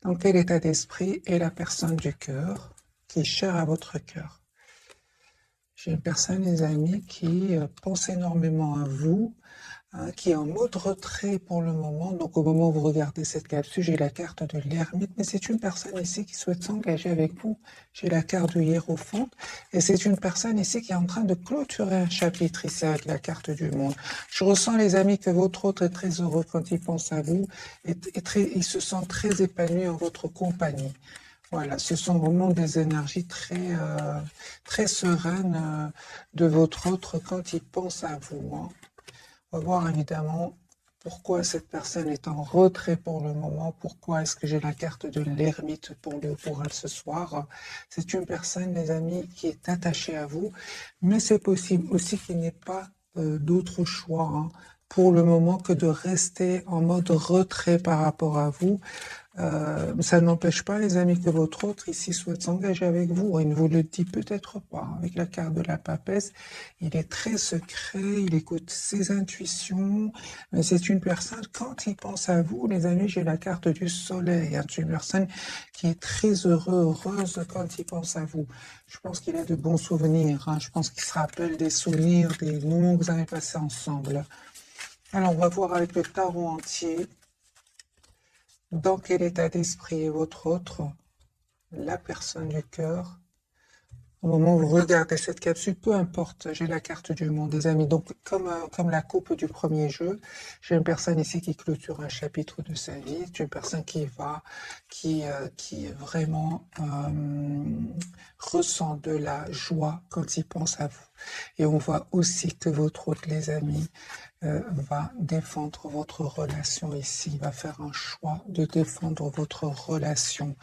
Dans quel état d'esprit est la personne du cœur qui est chère à votre cœur? J'ai une personne, les amis, qui pense énormément à vous, hein, qui est en mode retrait pour le moment. Donc, au moment où vous regardez cette capsule, j'ai la carte de l'ermite, mais c'est une personne ici qui souhaite s'engager avec vous. J'ai la carte du hiérophante, et c'est une personne ici qui est en train de clôturer un chapitre ici avec la carte du monde. Je ressens, les amis, que votre autre est très heureux quand il pense à vous, et il se sent très épanoui en votre compagnie. Voilà, ce sont vraiment des énergies très sereines de votre autre quand il pense à vous, hein. On va voir évidemment pourquoi cette personne est en retrait pour le moment, pourquoi est-ce que j'ai la carte de l'ermite pour elle ce soir. C'est une personne, les amis, qui est attachée à vous, mais c'est possible aussi qu'il n'ait pas d'autre choix, hein, pour le moment que de rester en mode retrait par rapport à vous. Ça n'empêche pas, les amis, que votre autre ici souhaite s'engager avec vous. Il ne vous le dit peut-être pas. Avec la carte de la papesse, il est très secret, il écoute ses intuitions. Mais c'est une personne, quand il pense à vous, les amis, j'ai la carte du soleil, hein. C'est une personne qui est très heureuse quand il pense à vous. Je pense qu'il a de bons souvenirs, hein. Je pense qu'il se rappelle des souvenirs, des moments que vous avez passés ensemble. Alors, on va voir avec le tarot entier. Dans quel état d'esprit est votre autre, la personne du cœur? Au moment où vous regardez cette capsule, peu importe, j'ai la carte du monde, des amis. Donc, comme la coupe du premier jeu, j'ai une personne ici qui clôture un chapitre de sa vie. C'est une personne qui vraiment ressent de la joie quand il pense à vous. Et on voit aussi que votre autre, les amis, va défendre votre relation ici, il va faire un choix de défendre votre relation.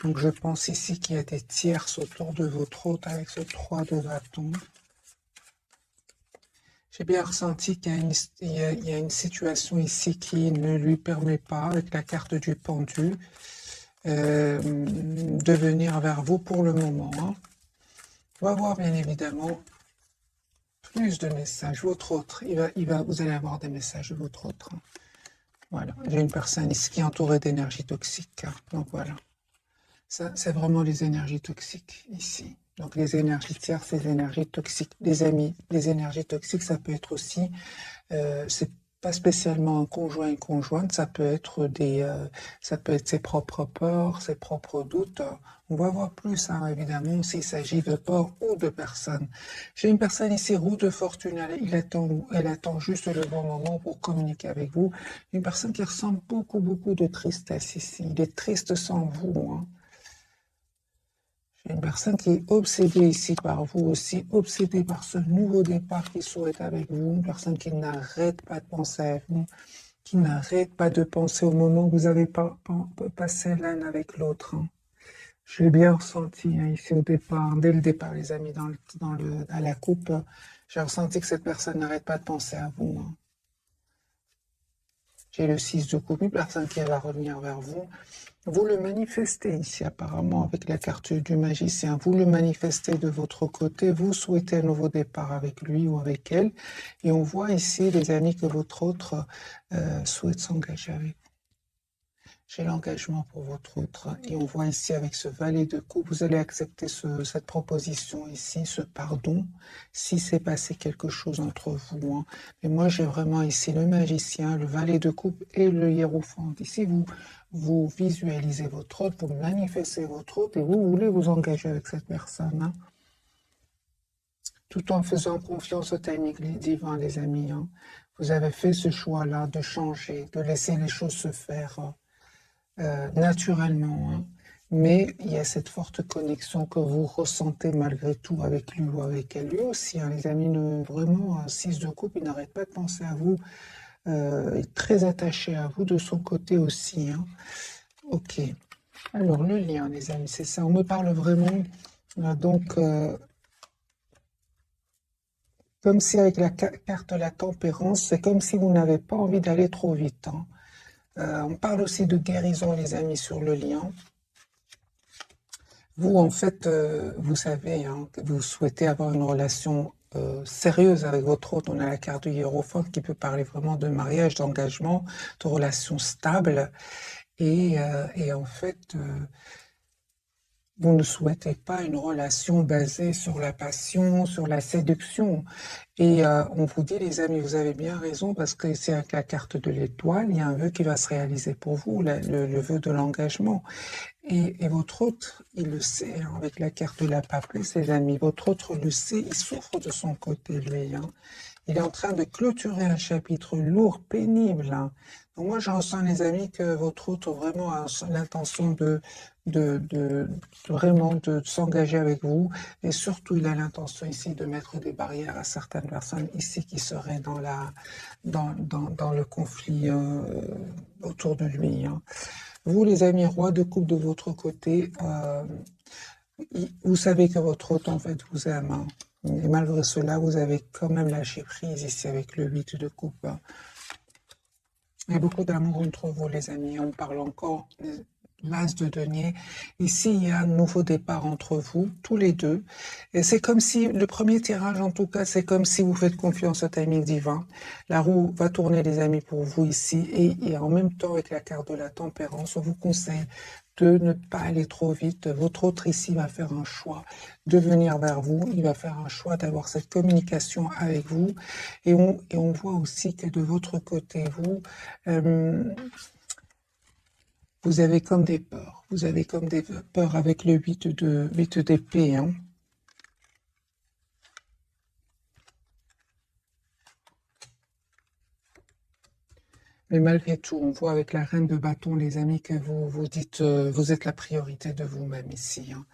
Donc je pense ici qu'il y a des tierces autour de votre hôte avec ce 3 de bâton. J'ai bien ressenti qu'il y a une situation ici qui ne lui permet pas, avec la carte du pendu, de venir vers vous pour le moment, hein. On va voir bien évidemment plus de messages. Votre autre, vous allez avoir des messages de votre autre, hein. Voilà, j'ai une personne ici qui est entourée d'énergie toxique, hein. Donc voilà, ça c'est vraiment les énergies toxiques ici. Donc les énergies tierces, les énergies toxiques, les amis, les énergies toxiques, ça peut être aussi, c'est pas spécialement un conjoint, une conjointe, ça peut être ça peut être ses propres peurs, ses propres doutes. On va voir plus, hein, évidemment, s'il s'agit de peurs ou de personnes. J'ai une personne ici, roue de fortune, elle attend juste le bon moment pour communiquer avec vous. Une personne qui ressent beaucoup, beaucoup de tristesse ici. Il est triste sans vous, hein. J'ai une personne qui est obsédée ici par vous aussi, obsédée par ce nouveau départ qu'il souhaite avec vous, une personne qui n'arrête pas de penser à vous, qui n'arrête pas de penser au moment où vous avez passé l'un avec l'autre, hein. Je l'ai bien ressenti, hein, ici au départ, dès le départ, les amis, à la coupe, j'ai ressenti que cette personne n'arrête pas de penser à vous, hein. J'ai le 6 de coupe, une personne qui va revenir vers vous. Vous le manifestez ici apparemment avec la carte du magicien. Vous le manifestez de votre côté. Vous souhaitez un nouveau départ avec lui ou avec elle. Et on voit ici, les amis, que votre autre souhaite s'engager avec vous. J'ai l'engagement pour votre autre. Et on voit ici avec ce valet de coupe, vous allez accepter cette proposition ici, ce pardon, si c'est passé quelque chose entre vous, hein. Mais moi, j'ai vraiment ici le magicien, le valet de coupe et le hiérophante. Ici, vous visualisez votre hôte, vous manifestez votre hôte et vous voulez vous engager avec cette personne, hein, tout en faisant confiance au timing divin, les amis, hein. Vous avez fait ce choix-là de changer, de laisser les choses se faire naturellement, hein. Mais il y a cette forte connexion que vous ressentez malgré tout avec lui ou avec elle. Lui aussi, hein, les amis, vraiment, un 6 de coupe, il n'arrête pas de penser à vous, est très attaché à vous de son côté aussi, hein. Ok. Alors, le lien, les amis, c'est ça. On me parle vraiment, donc, comme si avec la carte de la tempérance, c'est comme si vous n'avez pas envie d'aller trop vite, hein. On parle aussi de guérison, les amis, sur le lien. Vous, en fait, vous savez, hein, que vous souhaitez avoir une relation sérieuse avec votre hôte. On a la carte du hiérophante qui peut parler vraiment de mariage, d'engagement, de relation stable. Et en fait, vous ne souhaitez pas une relation basée sur la passion, sur la séduction. Et on vous dit, les amis, vous avez bien raison, parce que c'est la carte de l'étoile, il y a un vœu qui va se réaliser pour vous, le vœu de l'engagement. Et votre autre, il le sait, hein, avec la carte de la papelée, ses amis, votre autre le sait, il souffre de son côté, lui. Hein. Il est en train de clôturer un chapitre lourd, pénible. Hein. Donc moi, j'en ressens, les amis, que votre autre vraiment a l'intention de vraiment de s'engager avec vous. Et surtout, il a l'intention ici de mettre des barrières à certaines personnes ici qui seraient dans le conflit autour de lui. Hein. Vous, les amis, roi de coupe de votre côté, vous savez que votre hôte, en fait, vous aime. Hein. Et malgré cela, vous avez quand même lâché prise ici avec le 8 de coupe. Hein. Il y a beaucoup d'amour entre vous, les amis. On parle encore des l'as de denier. Ici, il y a un nouveau départ entre vous, tous les deux. Et c'est comme si, le premier tirage, en tout cas, c'est comme si vous faites confiance au timing divin. La roue va tourner, les amis, pour vous ici. Et en même temps, avec la carte de la tempérance, on vous conseille de ne pas aller trop vite. Votre autre ici va faire un choix de venir vers vous. Il va faire un choix d'avoir cette communication avec vous. Et on voit aussi que de votre côté, vous avez comme des peurs. Vous avez comme des peurs avec le 8 d'épée. Hein. Mais malgré tout, on voit avec la reine de bâton, les amis, que vous dites, vous êtes la priorité de vous-même ici. Hein.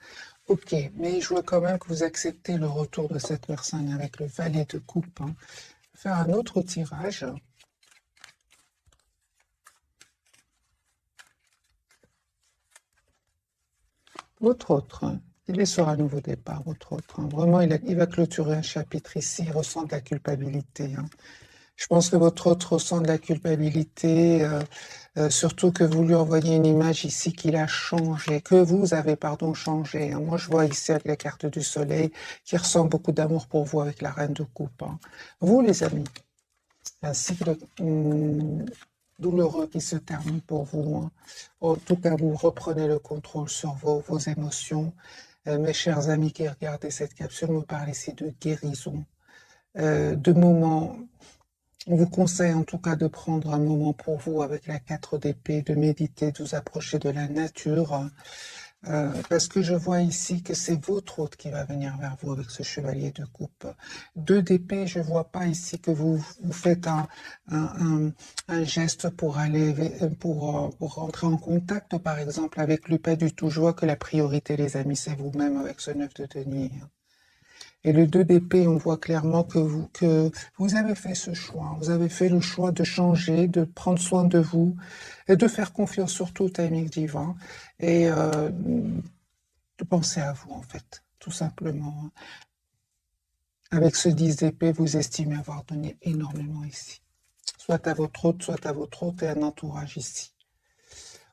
Ok, mais je vois quand même que vous acceptez le retour de cette personne avec le valet de coupe. Hein. Je vais faire un autre tirage. Votre autre, il est sur un nouveau départ, votre autre. Hein. Vraiment, il va clôturer un chapitre ici, il ressent de la culpabilité. Hein. Je pense que votre autre ressent de la culpabilité, surtout que vous lui envoyez une image ici qu'il a changé, que vous avez, pardon, changé. Hein. Moi, je vois ici avec la carte du soleil qui ressent beaucoup d'amour pour vous avec la reine de coupe. Hein. Vous, les amis, un cycle douloureux qui se termine pour vous. Hein. En tout cas, vous reprenez le contrôle sur vos émotions. Mes chers amis qui regardez cette capsule, me parle ici de guérison, de moments. On vous conseille en tout cas de prendre un moment pour vous avec la 4 d'épée, de méditer, de vous approcher de la nature, parce que je vois ici que c'est votre hôte qui va venir vers vous avec ce chevalier de coupe. 2 d'épée, je vois pas ici que vous faites un geste pour aller, pour rentrer en contact, par exemple, avec lui, pas du tout. Je vois que la priorité, les amis, c'est vous-même avec ce 9 de denier. Et le 2 d'épée, on voit clairement que vous avez fait ce choix. Vous avez fait le choix de changer, de prendre soin de vous et de faire confiance surtout au timing divin et de penser à vous, en fait, tout simplement. Avec ce 10 d'épée, vous estimez avoir donné énormément ici. Soit à votre hôte et un entourage ici.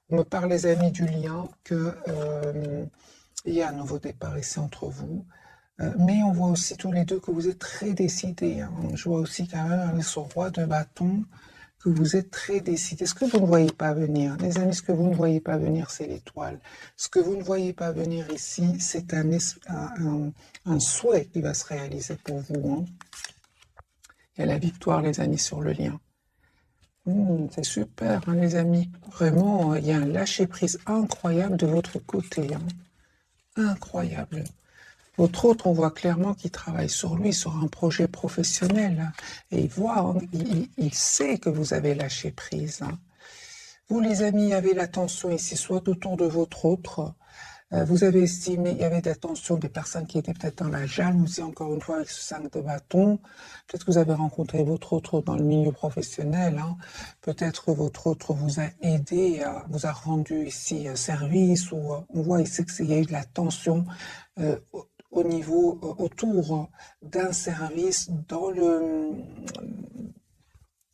On me parle, les amis, du lien, il y a un nouveau départ ici entre vous. Mais on voit aussi tous les deux que vous êtes très décidés. Hein. Je vois aussi quand même avec ce roi de bâton que vous êtes très décidés. Ce que vous ne voyez pas venir, les amis, ce que vous ne voyez pas venir, c'est l'étoile. Ce que vous ne voyez pas venir ici, c'est un souhait qui va se réaliser pour vous. Hein. Il y a la victoire, les amis, sur le lien. C'est super, hein, les amis. Vraiment, il y a un lâcher-prise incroyable de votre côté. Hein. Incroyable. Votre autre, on voit clairement qu'il travaille sur lui, sur un projet professionnel. Et il voit, hein, il sait que vous avez lâché prise. Hein. Vous, les amis, avez l'attention ici, soit autour de votre autre. Vous avez estimé, il y avait l'attention des personnes qui étaient peut-être dans la jalousie, encore une fois, avec ce 5 de bâton. Peut-être que vous avez rencontré votre autre dans le milieu professionnel. Hein. Peut-être que votre autre vous a aidé, vous a rendu ici service. Ou on voit ici qu'il y a eu de la tension au niveau, autour d'un service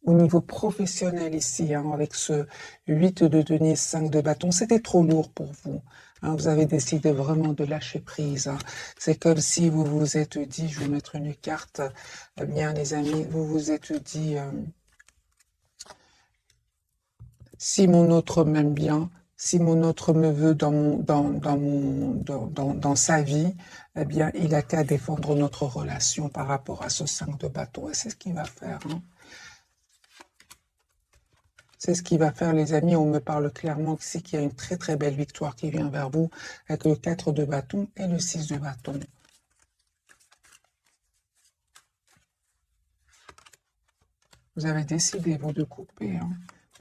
au niveau professionnel ici, hein, avec ce 8 de denier, 5 de bâton. C'était trop lourd pour vous. Hein, vous avez décidé vraiment de lâcher prise. Hein. C'est comme si vous vous êtes dit, je vais mettre une carte, bien les amis, vous vous êtes dit, Si mon autre m'aime bien, si mon autre me veut dans sa vie, eh bien, il a qu'à défendre notre relation par rapport à ce 5 de bâton. Et c'est ce qu'il va faire, hein. C'est ce qu'il va faire, les amis. On me parle clairement ici qu'il y a une très très belle victoire qui vient vers vous avec le 4 de bâton et le 6 de bâton. Vous avez décidé, vous, de couper, hein,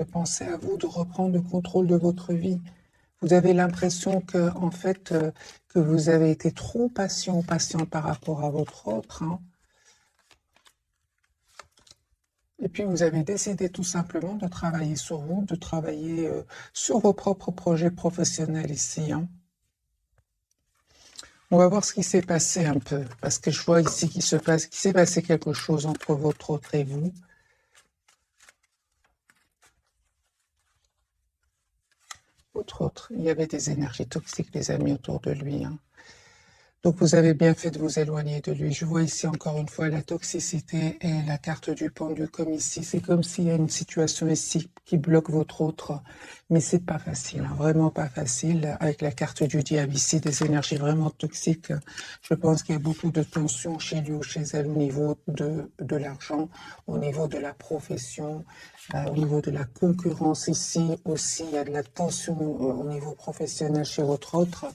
de penser à vous, de reprendre le contrôle de votre vie. Vous avez l'impression que, en fait, que vous avez été trop patient par rapport à votre autre, hein. Et puis, vous avez décidé tout simplement de travailler sur vous, de travailler sur vos propres projets professionnels ici, hein. On va voir ce qui s'est passé un peu, parce que je vois ici qu'il s'est passé quelque chose entre votre autre et vous. Votre autre, il y avait des énergies toxiques, les amis, autour de lui, hein. Donc vous avez bien fait de vous éloigner de lui. Je vois ici encore une fois la toxicité et la carte du pendu comme ici. C'est comme s'il y a une situation ici qui bloque votre autre. Mais c'est pas facile, hein, vraiment pas facile. Avec la carte du diable ici, des énergies vraiment toxiques. Je pense qu'il y a beaucoup de tensions chez lui ou chez elle au niveau de l'argent, au niveau de la profession, au niveau de la concurrence ici aussi. Il y a de la tension au niveau professionnel chez votre autre.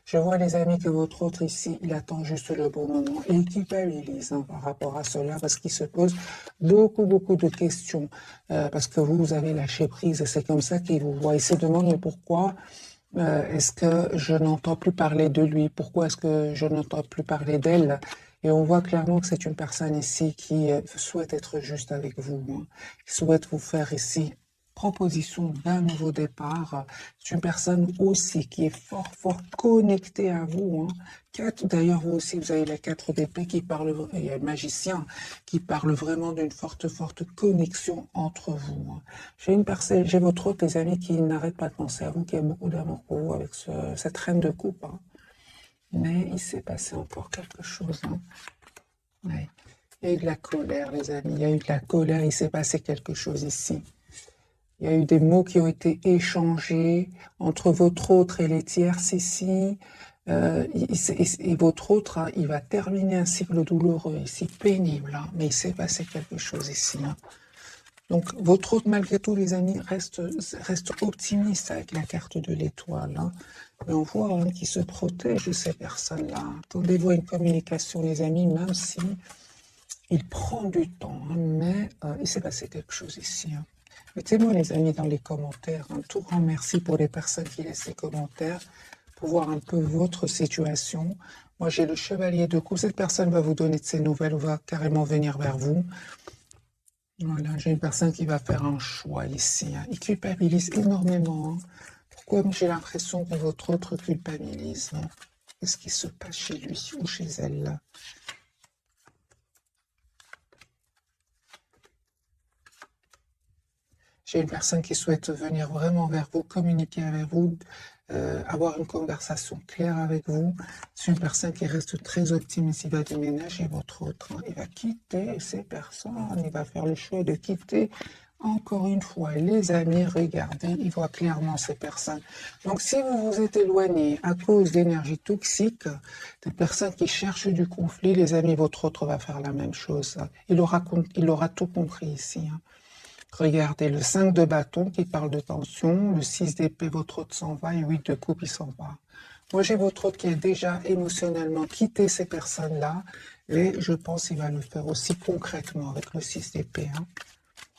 Je vois, les amis, que votre autre ici, il attend juste le bon moment. Et il culpabilise, hein, par rapport à cela, parce qu'il se pose beaucoup de questions. Parce que vous avez lâché prise, et c'est comme ça qu'il vous voit. Il se demande, mais pourquoi est-ce que je n'entends plus parler de lui? Pourquoi est-ce que je n'entends plus parler d'elle? Et on voit clairement que c'est une personne ici qui souhaite être juste avec vous, hein, qui souhaite vous faire ici proposition d'un nouveau départ. C'est une personne aussi qui est fort connectée à vous, hein. D'ailleurs, vous aussi, vous avez la 4 d'épée qui parle, il y a le magicien qui parle vraiment d'une forte connexion entre vous, hein. J'ai votre autre, les amis, qui n'arrête pas de penser à vous, qui a beaucoup d'amour pour vous avec cette reine de coupe, hein. Mais il s'est passé encore quelque chose, hein. Ouais. Il y a eu de la colère, les amis, il y a eu de la colère, il s'est passé quelque chose ici. Il y a eu des mots qui ont été échangés entre votre autre et les tierces ici. Et votre autre, hein, il va terminer un cycle douloureux ici, pénible, hein, mais il s'est passé quelque chose ici, hein. Donc, votre autre, malgré tout, les amis, reste optimiste avec la carte de l'étoile, hein. Mais on voit, hein, qu'il se protège de ces personnes-là. Attendez-vous à une communication, les amis, même si il prend du temps, hein, mais il s'est passé quelque chose ici, hein. Mettez-moi, les amis, dans les commentaires un tout grand merci pour les personnes qui laissent des commentaires, pour voir un peu votre situation. Moi, j'ai le chevalier de coupe. Cette personne va vous donner de ses nouvelles ou va carrément venir vers vous. Voilà, j'ai une personne qui va faire un choix ici, hein. Il culpabilise énormément, hein. Pourquoi j'ai l'impression que votre autre culpabilise, hein? Qu'est-ce qui se passe chez lui ou chez elle, là? J'ai une personne qui souhaite venir vraiment vers vous, communiquer avec vous, avoir une conversation claire avec vous. C'est une personne qui reste très optimiste. Il va déménager votre autre, hein. Il va quitter ces personnes. Il va faire le choix de quitter. Encore une fois, les amis, regardez, il voit clairement ces personnes. Donc, si vous vous êtes éloigné à cause d'énergie toxique, des personnes qui cherchent du conflit, les amis, votre autre va faire la même chose. Il aura tout compris ici, hein. Regardez, le 5 de bâton qui parle de tension, le 6 d'épée, votre autre s'en va, et 8 de coupe, il s'en va. Moi, j'ai votre autre qui a déjà émotionnellement quitté ces personnes-là, et je pense qu'il va le faire aussi concrètement avec le 6 d'épée, hein.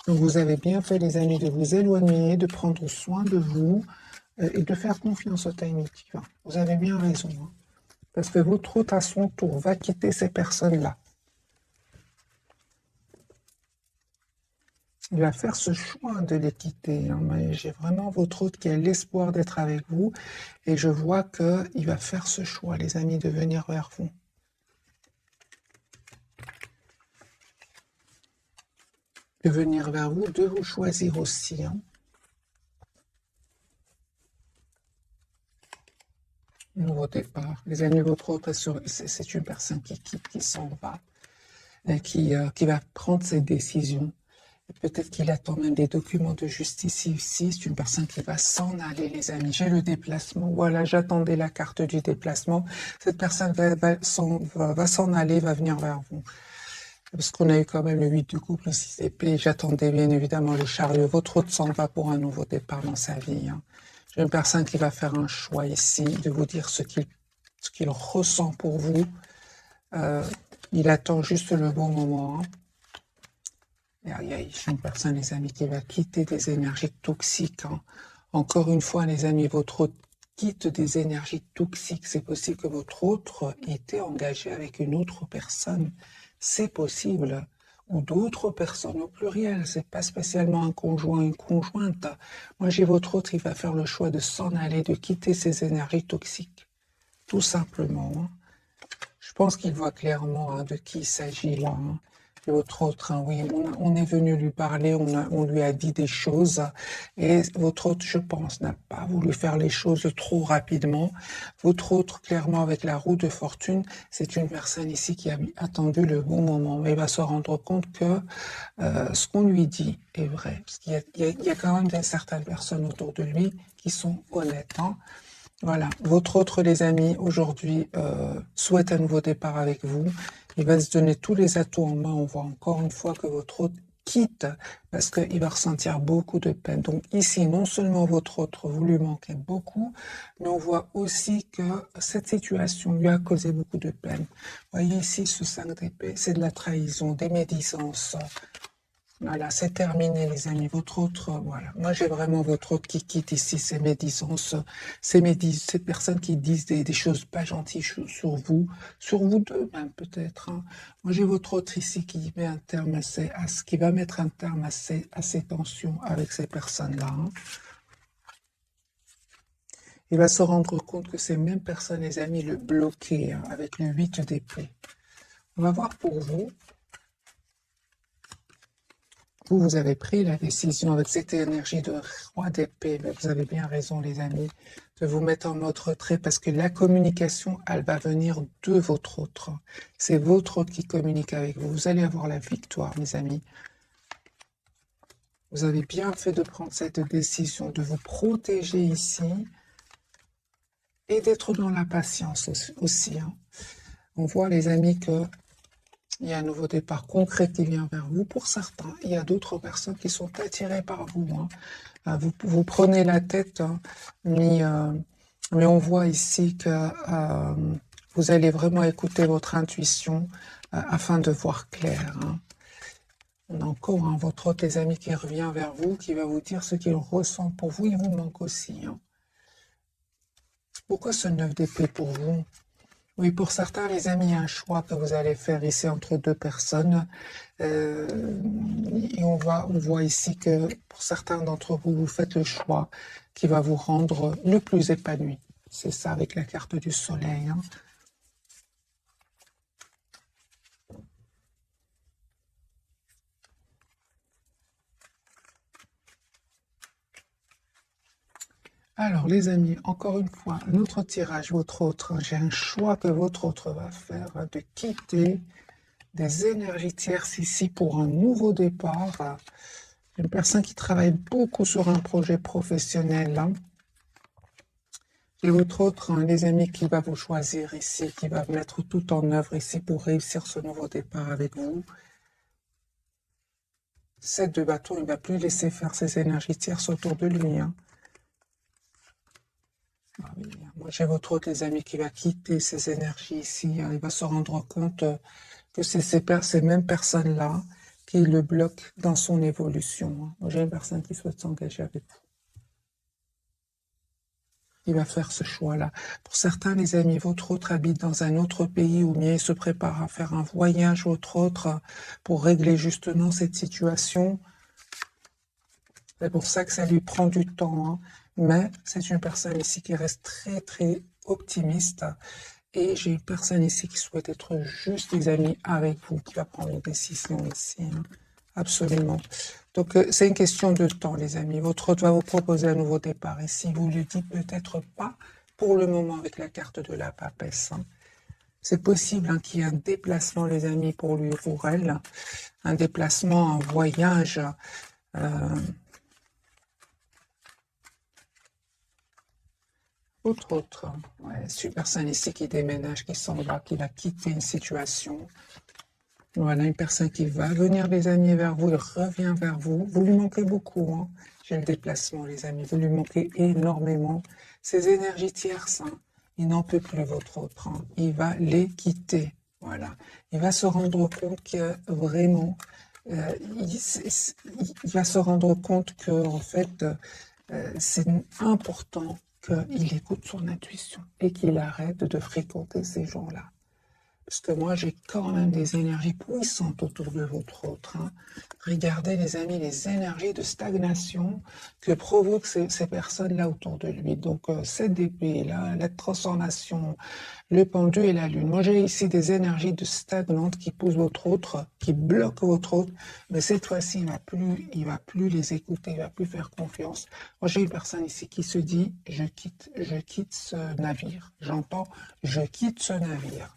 Donc, vous avez bien fait, les amis, de vous éloigner, de prendre soin de vous, et de faire confiance au timing divin. Vous avez bien raison, hein, parce que votre autre, à son tour, va quitter ces personnes-là. Il va faire ce choix de les quitter, hein, mais j'ai vraiment votre autre qui a l'espoir d'être avec vous, et je vois qu'il va faire ce choix, les amis, de venir vers vous. De venir vers vous, de vous choisir aussi, hein. Nouveau départ. Les amis, votre autre, c'est une personne qui quitte, qui s'en va, et qui va prendre ses décisions. Peut-être qu'il attend même des documents de justice ici. C'est une personne qui va s'en aller, les amis. J'ai le déplacement. Voilà, j'attendais la carte du déplacement. Cette personne va s'en aller, va venir vers vous. Parce qu'on a eu quand même le 8 de couple, le 6 d'épée. J'attendais bien évidemment le chariot. Votre autre s'en va pour un nouveau départ dans sa vie. Hein. J'ai une personne qui va faire un choix ici, de vous dire ce qu'il ressent pour vous. Il attend juste le bon moment. Hein. J'ai une personne, les amis, qui va quitter des énergies toxiques. Hein. Encore une fois, les amis, votre autre quitte des énergies toxiques. C'est possible que votre autre était engagé avec une autre personne. C'est possible. Ou d'autres personnes au pluriel. C'est pas spécialement un conjoint, une conjointe. Moi, j'ai votre autre, il va faire le choix de s'en aller, de quitter ces énergies toxiques. Tout simplement. Hein. Je pense qu'il voit clairement hein, de qui il s'agit là. Hein. Votre autre, hein, oui, on est venu lui parler, on lui a dit des choses, et votre autre, je pense, n'a pas voulu faire les choses trop rapidement. Votre autre, clairement, avec la roue de fortune, c'est une personne ici qui a attendu le bon moment, mais il va se rendre compte que ce qu'on lui dit est vrai, parce qu'il y a quand même certaines personnes autour de lui qui sont honnêtes. Hein. Voilà, votre autre, les amis, aujourd'hui, souhaite un nouveau départ avec vous. Il va se donner tous les atouts en main. On voit encore une fois que votre autre quitte parce qu'il va ressentir beaucoup de peine. Donc ici, non seulement votre autre, vous lui manquez beaucoup, mais on voit aussi que cette situation lui a causé beaucoup de peine. Voyez ici, ce 5 d'épée, c'est de la trahison, des médisances. Voilà, c'est terminé, les amis. Votre autre, voilà. Moi, j'ai vraiment votre autre qui quitte ici ces médisances, ces personnes qui disent des choses pas gentilles sur vous deux même peut-être. Hein. Moi, j'ai votre autre ici qui met un terme qui va mettre un terme à ces tensions avec ces personnes-là. Hein. Il va se rendre compte que ces mêmes personnes, les amis, le bloquaient hein, avec le 8 d'épée. On va voir pour vous. Vous avez pris la décision avec cette énergie de roi d'épée, mais vous avez bien raison les amis, de vous mettre en mode retrait parce que la communication, elle va venir de votre autre. C'est votre autre qui communique avec vous. Vous allez avoir la victoire, mes amis. Vous avez bien fait de prendre cette décision, de vous protéger ici et d'être dans la patience aussi. Hein. On voit les amis que il y a un nouveau départ concret qui vient vers vous. Pour certains, il y a d'autres personnes qui sont attirées par vous. Hein. Vous prenez la tête, hein, mais on voit ici que vous allez vraiment écouter votre intuition afin de voir clair. Hein. On a encore hein, votre autre, les amis, qui revient vers vous, qui va vous dire ce qu'il ressent pour vous. Il vous manque aussi. Hein. Pourquoi ce 9 d'épée pour vous ? Oui, pour certains, les amis, il y a un choix que vous allez faire ici entre deux personnes. Et on voit ici que pour certains d'entre vous, vous faites le choix qui va vous rendre le plus épanoui. C'est ça avec la carte du soleil. Hein. Alors, les amis, encore une fois, un autre tirage, votre autre. J'ai un choix que votre autre va faire de quitter des énergies tierces ici pour un nouveau départ. Une personne qui travaille beaucoup sur un projet professionnel. Hein. Et votre autre, hein, les amis, qui va vous choisir ici, qui va mettre tout en œuvre ici pour réussir ce nouveau départ avec vous. 7 de bâton, il ne va plus laisser faire ses énergies tierces autour de lui. Hein. Ah oui, moi j'ai votre autre, les amis, qui va quitter ces énergies ici. Hein. Il va se rendre compte que c'est ces mêmes personnes-là qui le bloquent dans son évolution. Hein. Moi j'ai une personne qui souhaite s'engager avec vous. Il va faire ce choix-là. Pour certains, les amis, votre autre habite dans un autre pays ou bien il se prépare à faire un voyage, votre autre, pour régler justement cette situation. C'est pour ça que ça lui prend du temps. Hein. Mais c'est une personne ici qui reste très, très optimiste. Et j'ai une personne ici qui souhaite être juste, les amis, avec vous, qui va prendre une décision ici. Hein. Absolument. Donc, c'est une question de temps, les amis. Votre autre va vous proposer un nouveau départ. Et si vous lui dites peut-être pas, pour le moment, avec la carte de la papesse, hein, C'est possible hein, qu'il y ait un déplacement, les amis, pour lui ou pour elle. Un déplacement, un voyage. Autre. Ouais, super personne ici qui déménage, qui s'en va, qui va quitter une situation. Voilà, une personne qui va venir, les amis, vers vous, il revient vers vous. Vous lui manquez beaucoup, hein. J'ai le déplacement, les amis. Vous lui manquez énormément. Ces énergies tierces, hein, il n'en peut plus, votre autre. Hein. Il va les quitter. Voilà. Il va se rendre compte que vraiment, il va se rendre compte que, en fait, c'est important qu'il écoute son intuition et qu'il arrête de fréquenter ces gens-là. Parce que moi, j'ai quand même des énergies puissantes autour de votre autre. Hein. Regardez, les amis, les énergies de stagnation que provoquent ces personnes-là autour de lui. Donc, cette épée-là, la transformation, le pendu et la lune. Moi, j'ai ici des énergies de stagnantes qui poussent votre autre, qui bloquent votre autre. Mais cette fois-ci, il va plus les écouter, il va plus faire confiance. Moi, j'ai une personne ici qui se dit, je quitte ce navire. J'entends, je quitte ce navire.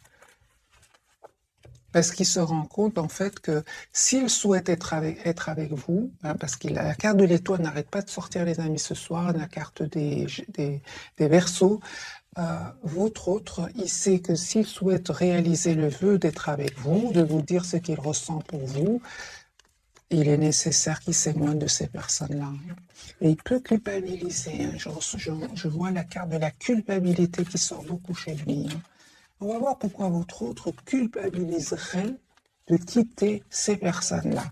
Parce qu'il se rend compte en fait que s'il souhaite être avec vous, hein, parce que la carte de l'étoile n'arrête pas de sortir les amis ce soir, la carte des Verseaux, votre autre, il sait que s'il souhaite réaliser le vœu d'être avec vous, de vous dire ce qu'il ressent pour vous, il est nécessaire qu'il s'éloigne de ces personnes-là. Et il peut culpabiliser. Hein. Je vois la carte de la culpabilité qui sort beaucoup chez lui. Hein. On va voir pourquoi votre autre culpabiliserait de quitter ces personnes-là.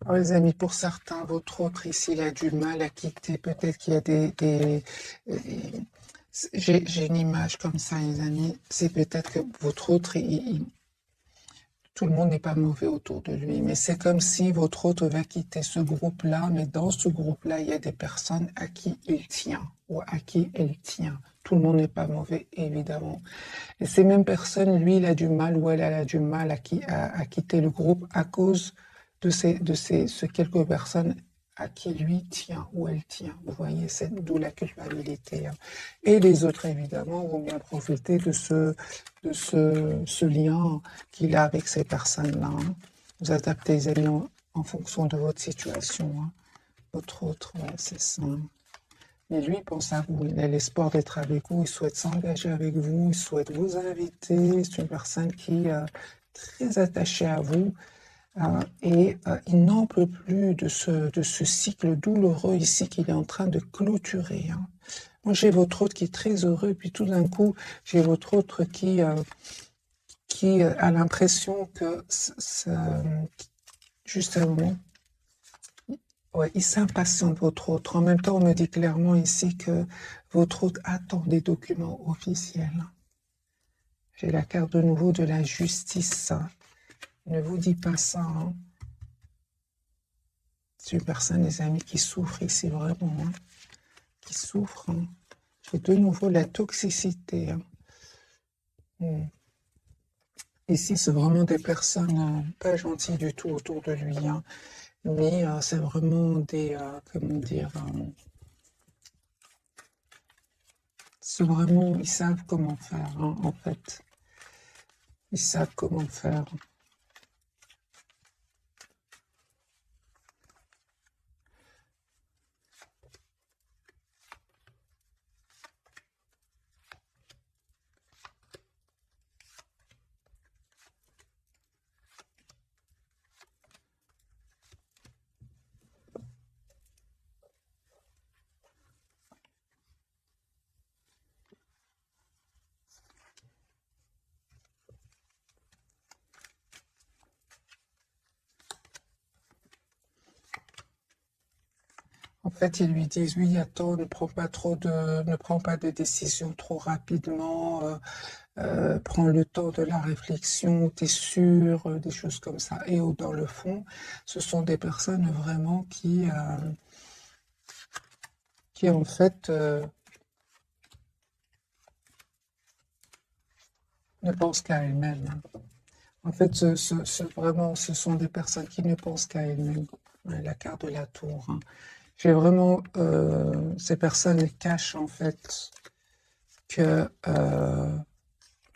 Alors, les amis, pour certains, votre autre ici, il a du mal à quitter. Peut-être qu'il y a j'ai une image comme ça, les amis. C'est peut-être que votre autre, tout le monde n'est pas mauvais autour de lui, mais c'est comme si votre autre va quitter ce groupe-là, mais dans ce groupe-là, il y a des personnes à qui il tient ou à qui elle tient. Tout le monde n'est pas mauvais, évidemment. Et ces mêmes personnes, lui, il a du mal ou elle a du mal à quitter le groupe à cause de ces quelques personnes à qui lui tient ou elle tient. Vous voyez, c'est d'où la culpabilité. Hein. Et les autres, évidemment, vont bien profiter de ce lien qu'il a avec ces personnes-là. Hein. Vous adaptez les amis en fonction de votre situation. Hein. Votre autre, ouais, c'est ça. Mais lui, il pense à vous. Il a l'espoir d'être avec vous. Il souhaite s'engager avec vous. Il souhaite vous inviter. C'est une personne qui est très attachée à vous. Et il n'en peut plus de ce cycle douloureux ici qu'il est en train de clôturer. Hein. Moi, j'ai votre autre qui est très heureux. Puis tout d'un coup, j'ai votre autre qui a l'impression que, juste un moment, ouais, il s'impatiente, votre autre. En même temps, on me dit clairement ici que votre autre attend des documents officiels. J'ai la carte de nouveau de la justice. Ne vous dis pas ça. Hein. C'est une personne, les amis, qui souffre ici vraiment. Hein. Qui souffre. Hein. J'ai de nouveau la toxicité. Hein. Ici, c'est vraiment des personnes pas gentilles du tout autour de lui. Hein. Mais c'est vraiment des, comment dire, c'est vraiment, ils savent comment faire, hein, en fait. Ils savent comment faire. fait, ils lui disent, oui, attends, ne prends pas de décision trop rapidement, prends le temps de la réflexion, t'es sûr, des choses comme ça. Et dans le fond, ce sont des personnes vraiment qui en fait, ne pensent qu'à elles-mêmes. En fait, vraiment, ce sont des personnes qui ne pensent qu'à elles-mêmes. Ouais, la carte de la tour, hein. J'ai vraiment, ces personnes cachent en fait que,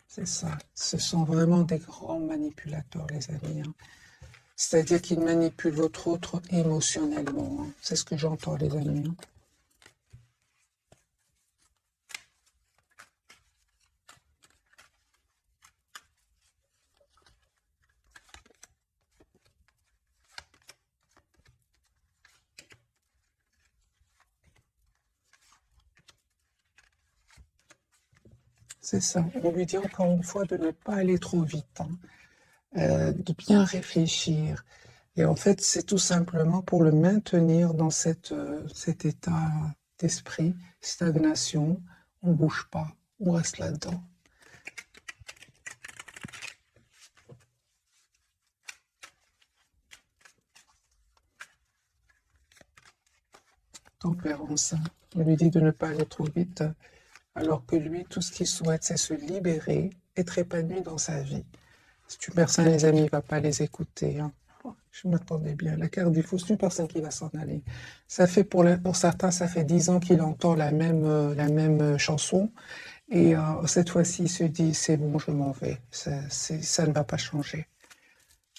c'est ça, ce sont vraiment des grands manipulateurs, les amis, hein. C'est-à-dire qu'ils manipulent votre autre émotionnellement, hein. C'est ce que j'entends, les amis, hein. C'est ça. On lui dit encore une fois de ne pas aller trop vite, hein, de bien réfléchir. Et en fait, c'est tout simplement pour le maintenir dans cet état d'esprit, stagnation. On ne bouge pas, on reste là-dedans. Tempérance, hein. On lui dit de ne pas aller trop vite, alors que lui, tout ce qu'il souhaite, c'est se libérer, être épanoui dans sa vie. C'est une personne, les amis, il ne va pas les écouter, hein. Je m'attendais bien. La carte du fou, c'est une personne qui va s'en aller. Ça fait pour certains, ça fait 10 ans qu'il entend la même chanson. Et cette fois-ci, il se dit, c'est bon, je m'en vais. Ça ne va pas changer.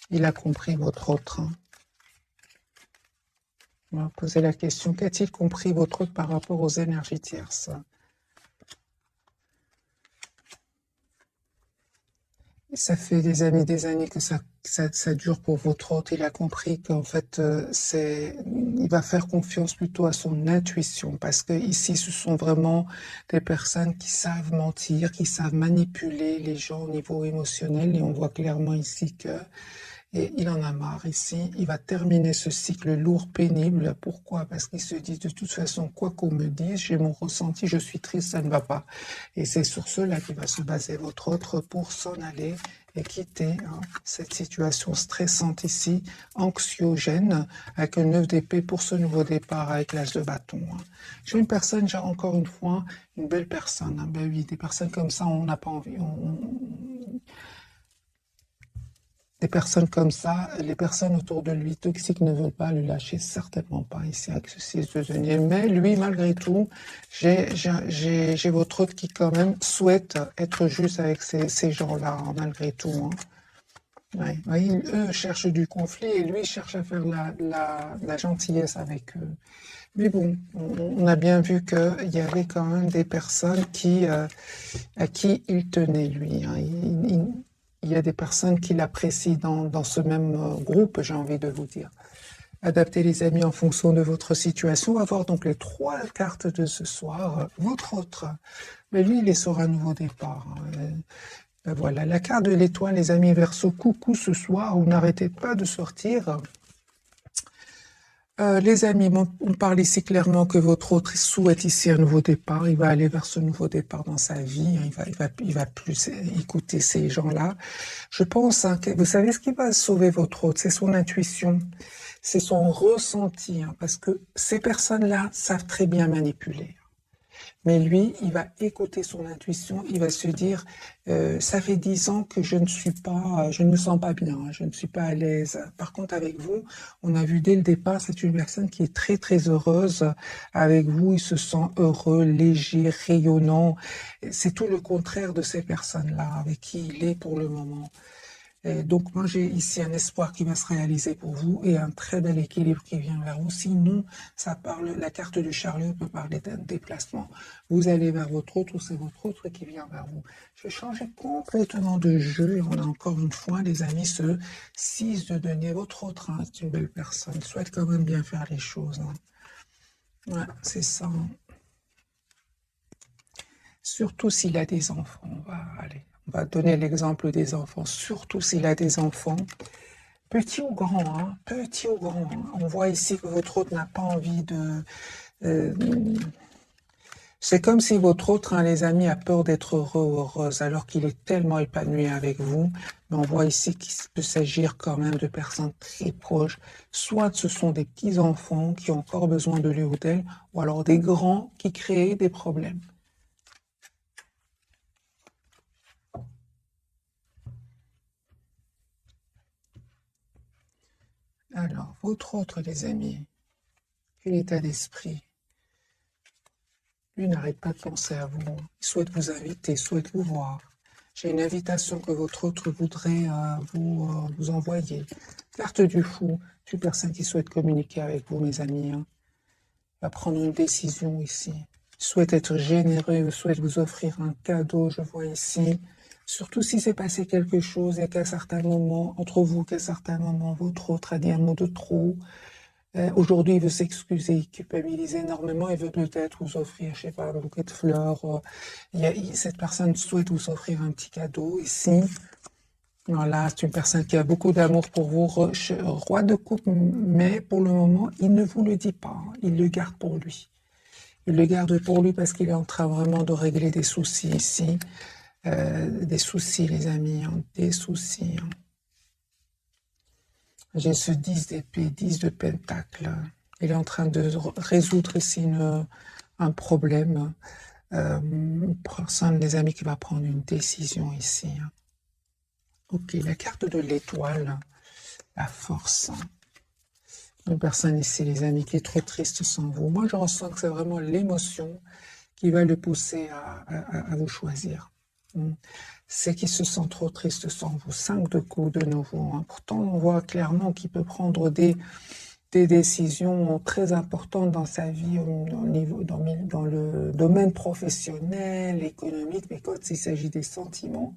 Il a compris votre autre, hein. On va poser la question, qu'a-t-il compris votre autre par rapport aux énergies tierces? Ça fait des années que ça dure pour votre autre. Il a compris qu'en fait, il va faire confiance plutôt à son intuition, parce que ici, ce sont vraiment des personnes qui savent mentir, qui savent manipuler les gens au niveau émotionnel, et on voit clairement ici que et il en a marre ici, il va terminer ce cycle lourd, pénible. Pourquoi? Parce qu'il se dit de toute façon, quoi qu'on me dise, j'ai mon ressenti, je suis triste, ça ne va pas. Et c'est sur cela qu'il va se baser votre autre pour s'en aller et quitter, hein, cette situation stressante ici, anxiogène, avec un 9 d'épée pour ce nouveau départ avec l'âge de bâton, hein. J'ai une personne, j'ai encore une fois, une belle personne, hein. Ben oui, des personnes comme ça, on n'a pas envie. Des personnes comme ça, les personnes autour de lui toxiques ne veulent pas le lâcher, certainement pas ici avec ce 6 de denier. Mais lui, malgré tout, j'ai votre autre qui quand même souhaite être juste avec ces gens-là, hein, malgré tout, hein. Ouais. Voyez, eux cherchent du conflit et lui cherche à faire la gentillesse avec eux. Mais bon, on a bien vu qu'il y avait quand même des personnes à qui il tenait, lui, hein. Il y a des personnes qui l'apprécient dans ce même groupe, j'ai envie de vous dire. Adaptez les amis en fonction de votre situation. On va voir donc les 3 cartes de ce soir. Votre autre, mais lui, il est sur un nouveau départ, hein. Ben voilà, la carte de l'étoile, les amis Verseau, coucou ce soir, vous n'arrêtez pas de sortir. Les amis, on parle ici clairement que votre autre souhaite ici un nouveau départ. Il va aller vers ce nouveau départ dans sa vie, hein. Il va plus écouter ces gens-là. Je pense, hein, que vous savez ce qui va sauver votre autre, c'est son intuition, c'est son ressenti, hein, parce que ces personnes-là savent très bien manipuler. Mais lui, il va écouter son intuition, il va se dire, ça fait 10 ans que je ne me sens pas bien, hein, je ne suis pas à l'aise. Par contre, avec vous, on a vu dès le départ, c'est une personne qui est très très heureuse. Avec vous, il se sent heureux, léger, rayonnant. C'est tout le contraire de ces personnes-là avec qui il est pour le moment. Et donc moi j'ai ici un espoir qui va se réaliser pour vous et un très bel équilibre qui vient vers vous. Sinon, la carte du chariot peut parler d'un déplacement. Vous allez vers votre autre ou c'est votre autre qui vient vers vous. Je vais changer complètement de jeu et on a encore une fois, les amis, ce 6 de denier. Votre autre, hein, c'est une belle personne. Il souhaite quand même bien faire les choses, hein. Ouais, c'est ça, hein. Surtout s'il a des enfants. On va donner l'exemple des enfants. Surtout s'il a des enfants. petit ou grand, hein, petit ou grand. Hein. On voit ici que votre hôte n'a pas envie de... euh, c'est comme si votre autre, hein, les amis, a peur d'être heureux ou heureuse, alors qu'il est tellement épanoui avec vous. Mais on voit ici qu'il peut s'agir quand même de personnes très proches. Soit ce sont des petits-enfants qui ont encore besoin de lui ou d'elle, ou alors des grands qui créent des problèmes. Alors, votre autre, les amis, quel état d'esprit? Lui n'arrête pas de penser à vous. Il souhaite vous inviter, il souhaite vous voir. J'ai une invitation que votre autre voudrait vous envoyer. Carte du fou, c'est une personne qui souhaite communiquer avec vous, mes amis. Hein. Il va prendre une décision ici. Il souhaite être généreux, il souhaite vous offrir un cadeau, je vois ici. Surtout si s'est passé quelque chose et qu'à certains moments, entre vous, qu'à certains moments, votre autre a dit un mot de trop. Aujourd'hui, il veut s'excuser, il culpabilise énormément, il veut peut-être vous offrir, je sais pas, un bouquet de fleurs. Cette personne souhaite vous offrir un petit cadeau ici. Voilà, c'est une personne qui a beaucoup d'amour pour vous, roi de coupe, mais pour le moment, il ne vous le dit pas, hein, il le garde pour lui. Il le garde pour lui parce qu'il est en train vraiment de régler des soucis ici. Des soucis, les amis, hein, des soucis. Hein. J'ai ce 10 d'épée, 10 de pentacle. Il est en train de résoudre ici un problème. Une personne, des amis, qui va prendre une décision ici. Ok, la carte de l'étoile, la force. Une personne ici, les amis, qui est trop triste sans vous. Moi, je ressens que c'est vraiment l'émotion qui va le pousser à vous choisir. C'est qu'il se sent trop triste sans vous. 5 de coups de nouveau. Hein. Pourtant, on voit clairement qu'il peut prendre des décisions très importantes dans sa vie, dans le domaine professionnel, économique, mais quand il s'agit des sentiments,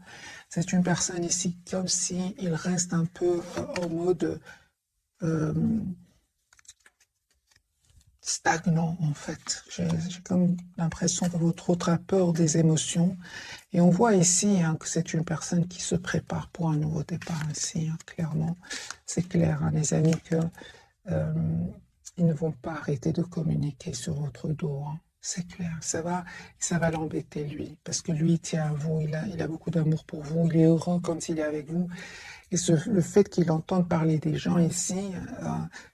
c'est une personne ici comme si il reste un peu en mode stagnant en fait. J'ai comme l'impression que votre autre a peur des émotions. Et on voit ici hein, que c'est une personne qui se prépare pour un nouveau départ ici, hein, clairement. C'est clair, hein, les amis, que ils ne vont pas arrêter de communiquer sur votre dos. Hein. C'est clair, ça va l'embêter lui, parce que lui il tient à vous, il a beaucoup d'amour pour vous, il est heureux quand il est avec vous. Et le fait qu'il entende parler des gens ici,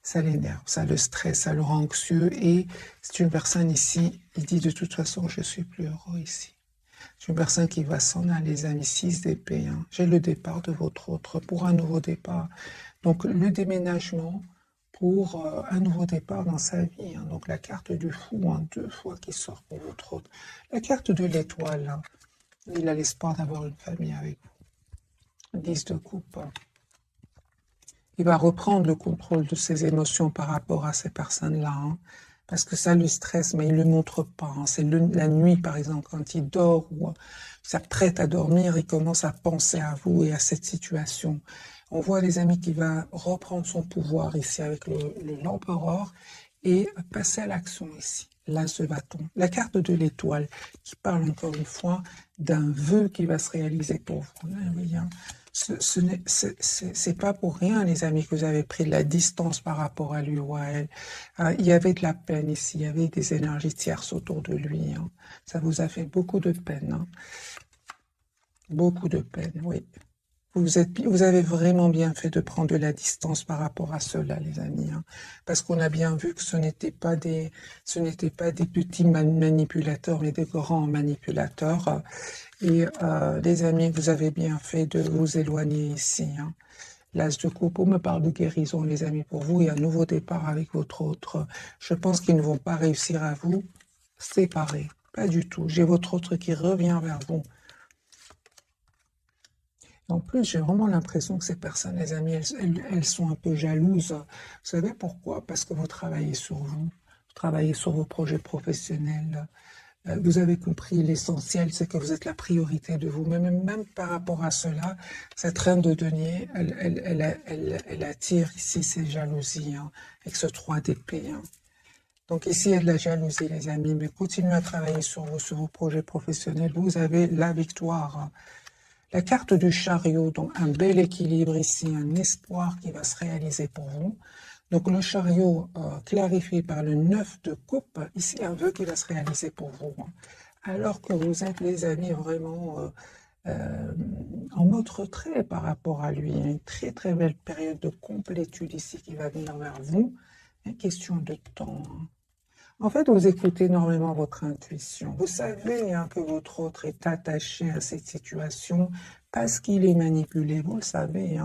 ça l'énerve, ça le stresse, ça le rend anxieux. Et c'est une personne ici, il dit de toute façon, je suis plus heureux ici. C'est une personne qui va s'en aller, les amis, 6 d'épée. Hein. J'ai le départ de votre autre pour un nouveau départ. Donc le déménagement pour un nouveau départ dans sa vie. Hein. Donc la carte du fou, hein, 2 fois qui sort pour votre autre. La carte de l'étoile, hein. Il a l'espoir d'avoir une famille avec vous. 10 de coupe. Il va reprendre le contrôle de ses émotions par rapport à ces personnes-là. Hein, parce que ça le stresse, mais il ne le montre pas. Hein. C'est la nuit, par exemple, quand il dort ou s'apprête à dormir, il commence à penser à vous et à cette situation. On voit les amis qui va reprendre son pouvoir ici avec l'empereur et passer à l'action ici. Là, ce bâton. La carte de l'étoile qui parle encore une fois d'un vœu qui va se réaliser pour vous. Oui, hein. C'est pas pour rien, les amis, que vous avez pris de la distance par rapport à lui ou à elle. Il y avait de la peine ici, il y avait des énergies tierces autour de lui. Hein. Ça vous a fait beaucoup de peine. Hein. Beaucoup de peine, oui. Vous avez vraiment bien fait de prendre de la distance par rapport à cela, les amis. Hein, parce qu'on a bien vu que ce n'étaient pas des petits manipulateurs, mais des grands manipulateurs. Et les amis, vous avez bien fait de vous éloigner ici. Hein. L'As de coupe me parle de guérison, les amis, pour vous, et un nouveau départ avec votre autre. Je pense qu'ils ne vont pas réussir à vous séparer. Pas du tout. J'ai votre autre qui revient vers vous. En plus, j'ai vraiment l'impression que ces personnes, les amis, elles sont un peu jalouses. Vous savez pourquoi? Parce que vous travaillez sur vous, vous travaillez sur vos projets professionnels. Vous avez compris l'essentiel, c'est que vous êtes la priorité de vous. Même par rapport à cela, cette reine de denier, elle attire ici ces jalousies, hein, avec ce 3 d'épée. Hein. Donc ici, il y a de la jalousie, les amis, mais continuez à travailler sur vos projets professionnels. Vous avez la victoire. Hein. La carte du chariot, donc un bel équilibre ici, un espoir qui va se réaliser pour vous. Donc le chariot clarifié par le 9 de coupe, ici un vœu qui va se réaliser pour vous. Alors que vous êtes, les amis, vraiment en mode retrait par rapport à lui. Une très très belle période de complétude ici qui va venir vers vous. Une question de temps. En fait, vous écoutez énormément votre intuition. Vous savez que votre autre est attaché à cette situation parce qu'il est manipulé. Vous le savez.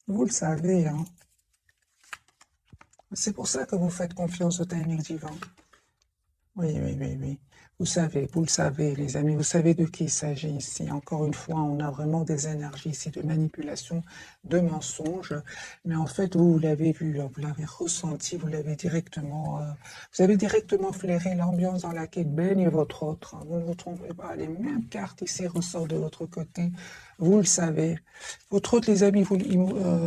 Vous le savez. C'est pour ça que vous faites confiance au timing divin. Oui, oui, oui, oui. Vous le savez, les amis, vous savez de qui il s'agit ici. Encore une fois, on a vraiment des énergies ici de manipulation, de mensonges. Mais en fait, vous l'avez vu, vous l'avez ressenti, vous avez directement flairé l'ambiance dans laquelle baigne votre autre. Vous ne vous trompez pas, les mêmes cartes ici ressortent de votre côté. Vous le savez. Votre autre, les amis,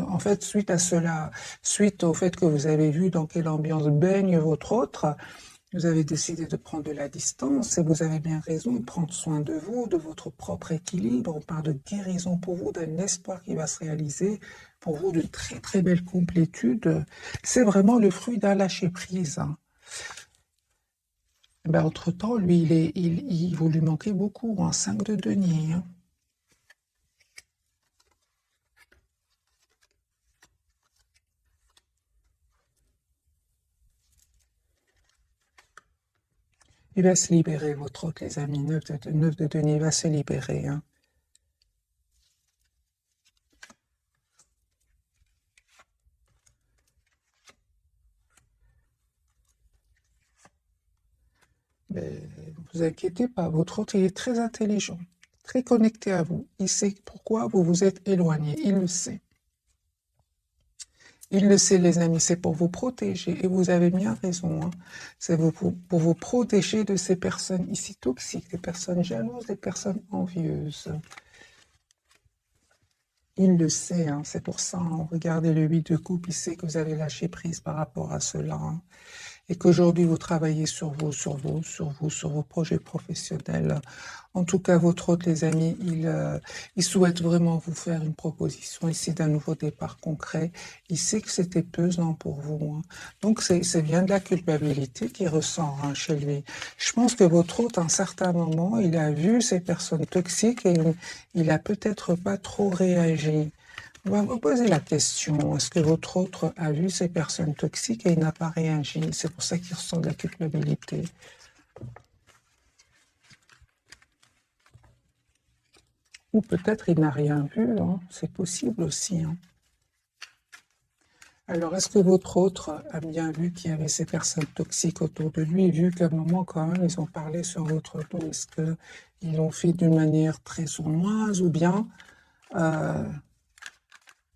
en fait, suite à cela, suite au fait que vous avez vu dans quelle ambiance baigne votre autre, vous avez décidé de prendre de la distance et vous avez bien raison de prendre soin de vous, de votre propre équilibre. On parle de guérison pour vous, d'un espoir qui va se réaliser pour vous, de très très belle complétude. C'est vraiment le fruit d'un lâcher-prise. Ben, entre-temps, lui, vous lui manquez beaucoup, 5 de denier. Il va se libérer, votre autre, les amis. 9 de denier, il va se libérer. Mais ne vous inquiétez pas, votre autre, il est très intelligent, très connecté à vous. Il sait pourquoi vous vous êtes éloigné, il le sait. Il le sait, les amis, c'est pour vous protéger, et vous avez bien raison. C'est pour vous protéger de ces personnes ici toxiques, des personnes jalouses, des personnes envieuses. Il le sait, c'est pour ça, regardez le 8 de coupe, il sait que vous avez lâché prise par rapport à cela. Et qu'aujourd'hui vous travaillez sur vos projets professionnels. En tout cas, votre hôte, les amis, il souhaite vraiment vous faire une proposition ici d'un nouveau départ concret. Il sait que c'était pesant pour vous. Donc, c'est bien de la culpabilité qui ressort chez lui. Je pense que votre hôte, à un certain moment, il a vu ces personnes toxiques et il a peut-être pas trop réagi. On va vous poser la question, est-ce que votre autre a vu ces personnes toxiques et il n'a pas réagi? C'est pour ça qu'il ressent de la culpabilité. Ou peut-être il n'a rien vu, c'est possible aussi. Alors, est-ce que votre autre a bien vu qu'il y avait ces personnes toxiques autour de lui, vu qu'à un moment, quand même, ils ont parlé sur votre dos? Est-ce qu'ils l'ont fait d'une manière très sournoise ou bien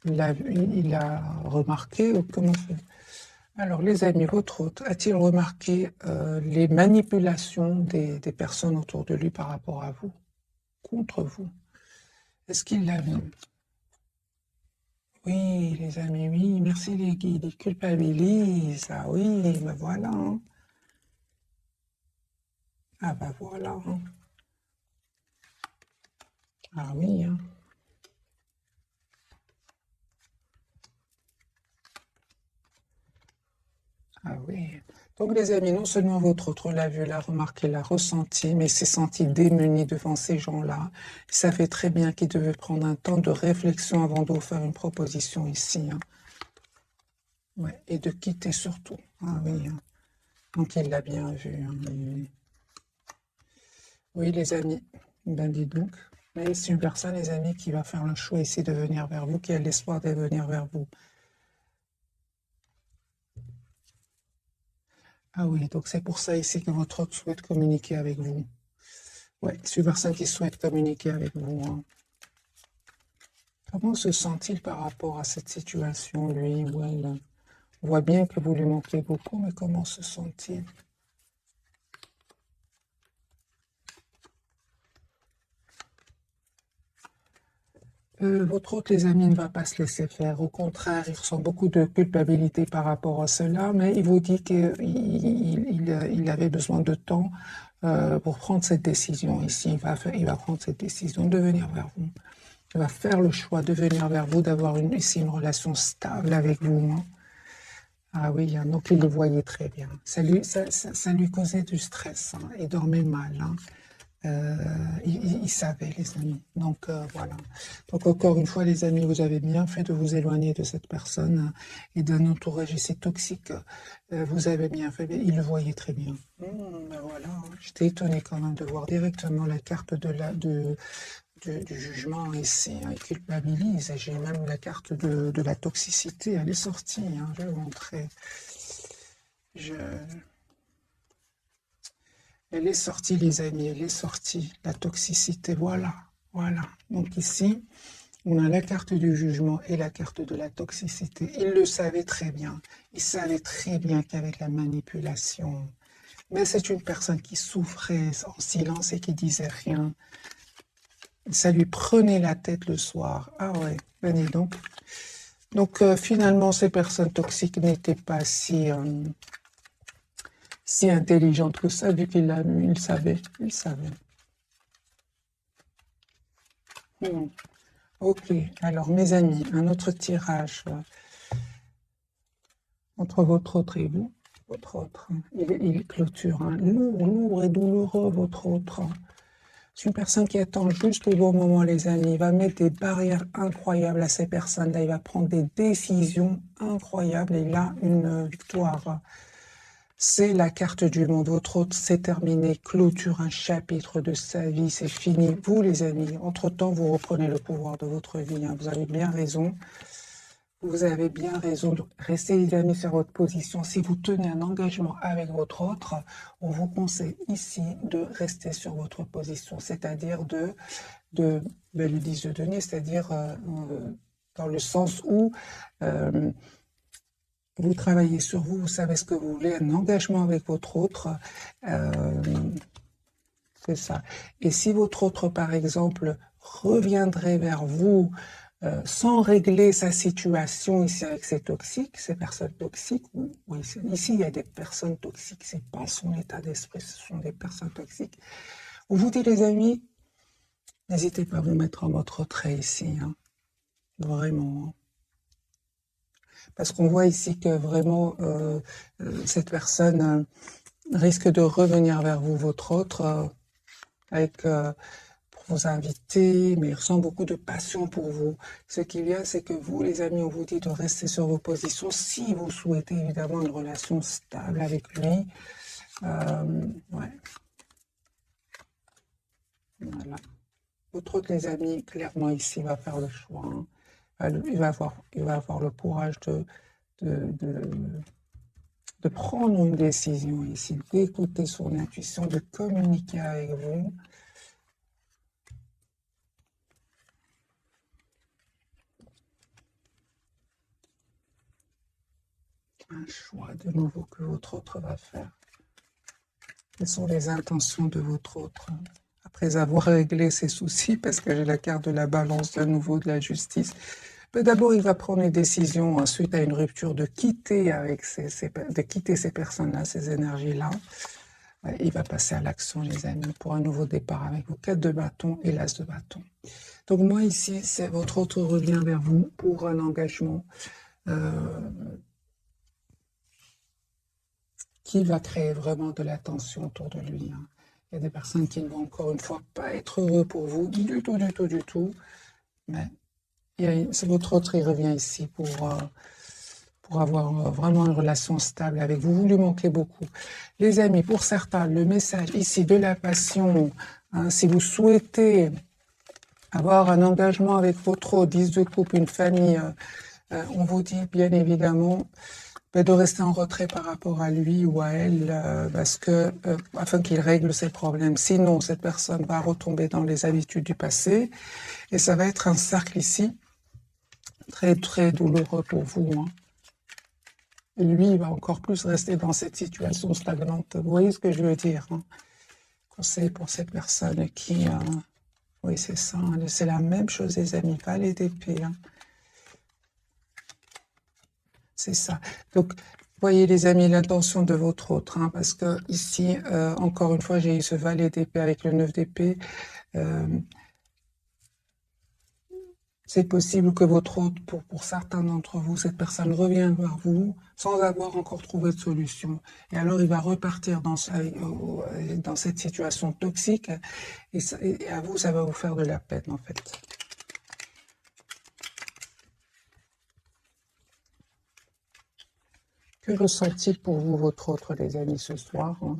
il a remarqué ou comment c'est? Alors, les amis, votre hôte a-t-il remarqué les manipulations des personnes autour de lui par rapport à vous, contre vous? Est-ce qu'il l'a vu? Oui, les amis, oui, merci les guides, ils culpabilisent. Ah oui, ben voilà. Ah ben voilà. Ah oui. Ah oui. Donc les amis, non seulement votre autre l'a vu, l'a remarqué, l'a ressenti, mais s'est senti démuni devant ces gens-là. Il savait très bien qu'il devait prendre un temps de réflexion avant de vous faire une proposition ici. Ouais, et de quitter surtout. Ah oui. Donc il l'a bien vu. Oui, oui, les amis. Ben dis donc. Mais c'est une personne, les amis, qui va faire le choix ici de venir vers vous, qui a l'espoir de venir vers vous. Ah oui, donc c'est pour ça ici que votre autre souhaite communiquer avec vous. Ouais, c'est une personne qui souhaite communiquer avec vous. Comment se sent-il par rapport à cette situation, lui ou elle? On voit bien que vous lui manquez beaucoup, mais comment se sent-il? Votre autre, les amis, ne va pas se laisser faire. Au contraire, il ressent beaucoup de culpabilité par rapport à cela, mais il vous dit qu'il avait besoin de temps pour prendre cette décision ici. Il va prendre cette décision de venir vers vous. Il va faire le choix de venir vers vous, d'avoir ici une relation stable avec vous. Hein. Ah oui, hein, donc il le voyait très bien. Ça lui causait du stress. Hein. Il dormait mal. Hein. Il savait, les amis. Donc voilà. Donc encore une fois, les amis, vous avez bien fait de vous éloigner de cette personne et d'un entourage ici toxique. Vous avez bien fait. Il le voyait très bien. Ben voilà. J'étais étonnée quand même de voir directement la carte du jugement ici. Hein. Il culpabilise. Et j'ai même la carte de la toxicité. Elle est sortie. Hein. Je vais vous montrer. Elle est sortie, les amis, elle est sortie. La toxicité, voilà, voilà. Donc ici, on a la carte du jugement et la carte de la toxicité. Il le savait très bien. Il savait très bien qu'avec la manipulation, mais c'est une personne qui souffrait en silence et qui disait rien. Ça lui prenait la tête le soir. Ah ouais, venez donc. Donc finalement, ces personnes toxiques n'étaient pas si intelligente que ça, vu qu'il l'a vu, il savait. Ok, alors mes amis, un autre tirage entre votre autre et vous. Votre autre, il clôture, hein. Lourd et douloureux, votre autre. C'est une personne qui attend juste le bon moment, les amis. Il va mettre des barrières incroyables à ces personnes-là. Il va prendre des décisions incroyables et là, une victoire. C'est la carte du monde. Votre autre, c'est terminé. Clôture un chapitre de sa vie. C'est fini. Vous, les amis, entre-temps, vous reprenez le pouvoir de votre vie. Hein. Vous avez bien raison. Vous avez bien raison de rester, les amis, sur votre position. Si vous tenez un engagement avec votre autre, on vous conseille ici de rester sur votre position, c'est-à-dire le 10 de denier, c'est-à-dire dans le sens où vous travaillez sur vous, vous savez ce que vous voulez, un engagement avec votre autre, c'est ça. Et si votre autre, par exemple, reviendrait vers vous sans régler sa situation ici avec ces toxiques, ces personnes toxiques, oui, ici il y a des personnes toxiques, c'est pas son état d'esprit, ce sont des personnes toxiques. On vous dit, les amis, n'hésitez pas à vous mettre en votre retrait ici, hein. Vraiment. Parce qu'on voit ici que vraiment cette personne risque de revenir vers vous, votre autre, avec pour vous inviter, mais il ressent beaucoup de passion pour vous. Ce qui vient, c'est que vous, les amis, on vous dit de rester sur vos positions si vous souhaitez évidemment une relation stable avec lui. Ouais. Voilà. Votre autre, les amis, clairement ici, va faire le choix. Hein. Il va avoir le courage de prendre une décision ici, d'écouter son intuition, de communiquer avec vous. Un choix de nouveau que votre autre va faire. Quelles sont les intentions de votre autre après avoir réglé ses soucis, parce que j'ai la carte de la balance de nouveau de la justice. Mais d'abord, il va prendre une décision suite à une rupture de quitter ces personnes-là, ces énergies-là. Il va passer à l'action, les amis, pour un nouveau départ avec vos 4 de bâton et l'as de bâton. Donc moi ici, c'est votre autre revient vers vous pour un engagement qui va créer vraiment de la tension autour de lui. Hein. Il y a des personnes qui ne vont encore une fois pas être heureux pour vous, du tout. Mais c'est votre autre, il revient ici pour avoir vraiment une relation stable avec vous. Vous lui manquez beaucoup. Les amis, pour certains, le message ici de la passion, hein, si vous souhaitez avoir un engagement avec votre autre, 10 de coupe, une famille, on vous dit bien évidemment de rester en retrait par rapport à lui ou à elle, parce que afin qu'il règle ses problèmes. Sinon, cette personne va retomber dans les habitudes du passé, et ça va être un cercle ici, très, très douloureux pour vous. Hein. Et lui, il va encore plus rester dans cette situation stagnante. Vous voyez ce que je veux dire, hein? Conseil pour cette personne qui Oui, c'est ça. Hein. C'est la même chose, les amis. Valet d'épée. Hein. C'est ça. Donc, voyez les amis, l'intention de votre autre, hein, parce que ici, encore une fois, j'ai eu ce valet d'épée avec le 9 d'épée. C'est possible que votre autre, pour certains d'entre vous, cette personne revient vers vous sans avoir encore trouvé de solution. Et alors, il va repartir dans cette situation toxique et à vous, ça va vous faire de la peine, en fait. Que ressent-il pour vous, votre autre, les amis, ce soir, hein?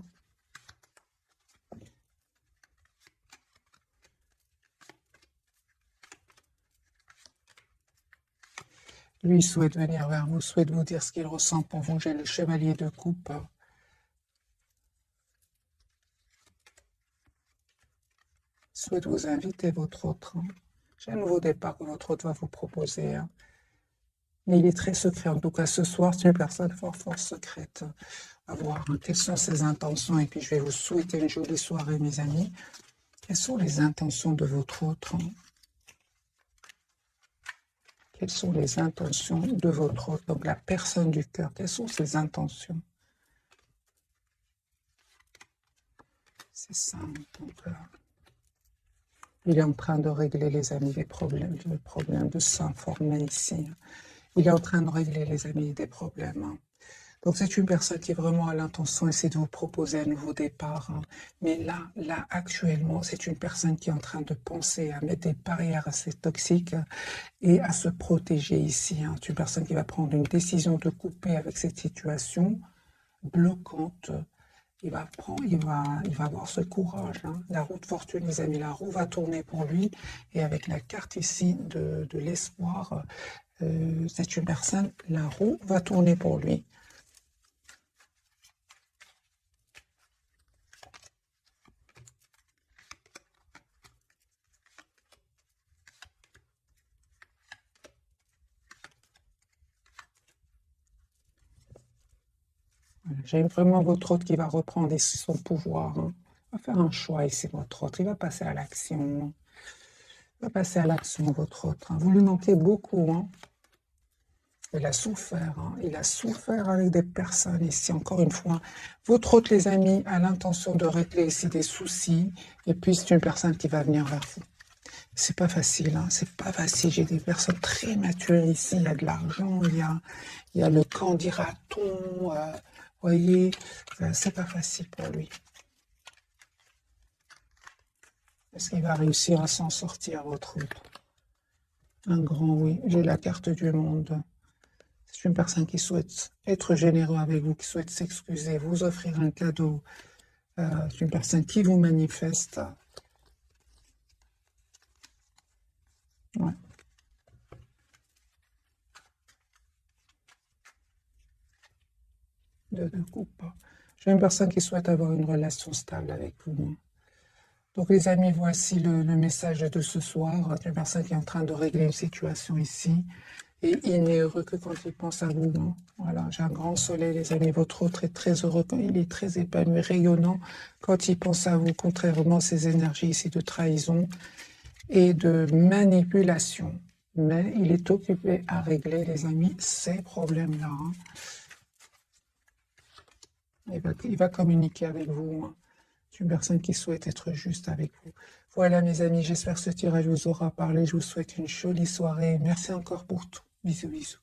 Lui, il souhaite venir vers vous, souhaite vous dire ce qu'il ressent pour vous. J'ai le chevalier de coupe. Souhaite vous inviter, votre autre. Hein. J'ai un nouveau départ que votre autre va vous proposer. Hein. Mais il est très secret. En tout cas, ce soir, c'est une personne fort, fort secrète. À voir hein, quelles sont ses intentions. Et puis, je vais vous souhaiter une jolie soirée, mes amis. Quelles sont les intentions de votre autre? Hein? Quelles sont les intentions de votre autre? Donc, la personne du cœur, quelles sont ses intentions? C'est ça. Donc, il est en train de régler, les amis, des problèmes de s'informer ici. Il est en train de régler, les amis, des problèmes. Hein. Donc, c'est une personne qui vraiment a l'intention d'essayer de vous proposer un nouveau départ. Hein. Mais là, actuellement, c'est une personne qui est en train de penser à mettre des barrières assez toxiques et à se protéger ici. Hein. C'est une personne qui va prendre une décision de couper avec cette situation bloquante. Il va avoir ce courage. Hein. La roue de fortune, les amis, la roue va tourner pour lui. Et avec la carte ici de l'espoir, c'est une personne, la roue va tourner pour lui. J'aime vraiment votre autre qui va reprendre son pouvoir. Hein. Il va faire un choix ici, votre autre. Il va passer à l'action. Il va passer à l'action, votre autre. Hein. Vous lui manquez beaucoup. Hein. Il a souffert. Hein. Il a souffert avec des personnes ici, encore une fois. Votre autre, les amis, a l'intention de régler ici des soucis. Et puis, c'est une personne qui va venir vers vous. C'est pas facile, hein. C'est pas facile. J'ai des personnes très matures ici. Il y a de l'argent, il y a le camp dira-t-on. Voyez, c'est pas facile pour lui. Est-ce qu'il va réussir à s'en sortir, votre autre? Un grand oui. J'ai la carte du monde. C'est une personne qui souhaite être généreux avec vous, qui souhaite s'excuser, vous offrir un cadeau. C'est une personne qui vous manifeste. Ouais. De coupe. J'ai une personne qui souhaite avoir une relation stable avec vous. Donc les amis, voici le message de ce soir. Une personne qui est en train de régler une situation ici. Et il n'est heureux que quand il pense à vous. Hein. Voilà, j'ai un grand soleil, les amis. Votre autre est très heureux, il est très épanoui, rayonnant quand il pense à vous, contrairement à ces énergies ici de trahison et de manipulation. Mais il est occupé à régler, les amis, ces problèmes-là. Hein. Il va communiquer avec vous. Hein. C'est une personne qui souhaite être juste avec vous. Voilà, mes amis, j'espère que ce tirage vous aura parlé. Je vous souhaite une jolie soirée. Merci encore pour tout. Bisous, bisous.